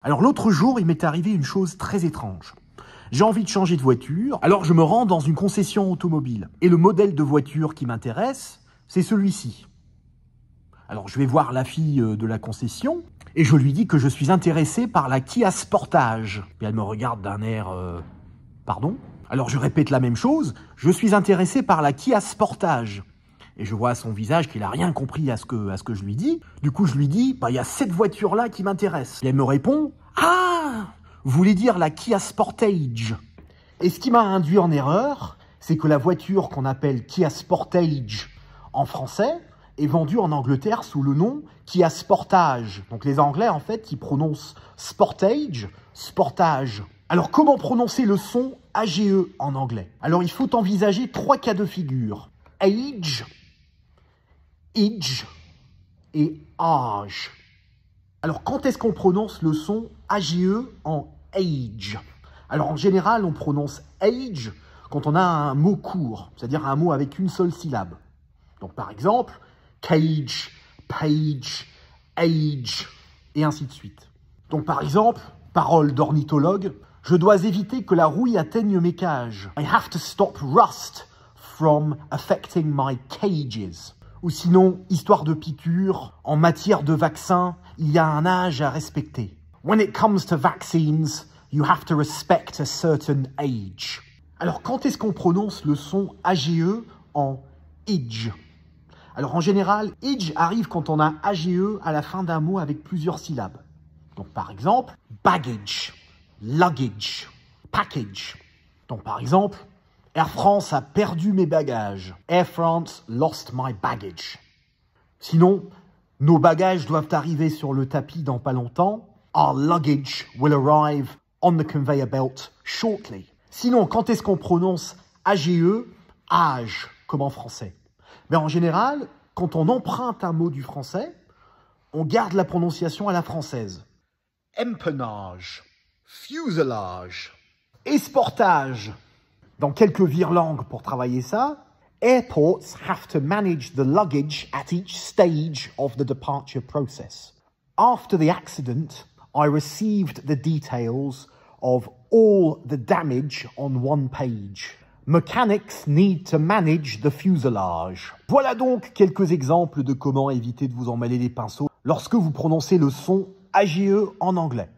Alors l'autre jour, il m'est arrivé une chose très étrange. J'ai envie de changer de voiture, alors je me rends dans une concession automobile. Et le modèle de voiture qui m'intéresse, c'est celui-ci. Alors je vais voir la fille de la concession et je lui dis que je suis intéressé par la Kia Sportage. Et elle me regarde d'un air pardon. Alors je répète la même chose, je suis intéressé par la Kia Sportage. Et je vois à son visage qu'il n'a rien compris à ce que je lui dis. Du coup, je lui dis, il y a cette voiture-là qui m'intéresse. Et elle me répond, ah, vous voulez dire la Kia Sportage. Et ce qui m'a induit en erreur, c'est que la voiture qu'on appelle Kia Sportage en français est vendue en Angleterre sous le nom Kia Sportage. Donc les Anglais, en fait, ils prononcent Sportage, Sportage. Alors comment prononcer le son AGE en anglais? Alors il faut envisager 3 cas de figure. Age, et âge. Alors, quand est-ce qu'on prononce le son AGE en age? Alors, en général, on prononce age quand on a un mot court, c'est-à-dire un mot avec une seule syllabe. Donc, par exemple, cage, page, age, et ainsi de suite. Donc, par exemple, parole d'ornithologue, je dois éviter que la rouille atteigne mes cages. I have to stop rust from affecting my cages. Ou sinon, histoire de piqûre, en matière de vaccin, il y a un âge à respecter. When it comes to vaccines, you have to respect a certain age. Alors, quand est-ce qu'on prononce le son AGE en age? Alors, en général, age arrive quand on a AGE à la fin d'un mot avec plusieurs syllabes. Donc, par exemple, baggage, luggage, package. Donc, par exemple, Air France a perdu mes bagages. Air France lost my baggage. Sinon, nos bagages doivent arriver sur le tapis dans pas longtemps. Our luggage will arrive on the conveyor belt shortly. Sinon, quand est-ce qu'on prononce AGE, âge, comme en français? En général, quand on emprunte un mot du français, on garde la prononciation à la française. Empennage, fuselage, esportage. Dans quelques virelangues pour travailler ça, airports have to manage the luggage at each stage of the departure process. After the accident, I received the details of all the damage on one page. Mechanics need to manage the fuselage. Voilà donc quelques exemples de comment éviter de vous emmêler les pinceaux lorsque vous prononcez le son AGE en anglais.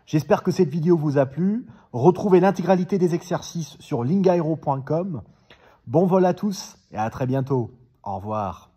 J'espère que cette vidéo vous a plu. Retrouvez l'intégralité des exercices sur lingaero.com. Bon vol à tous et à très bientôt. Au revoir.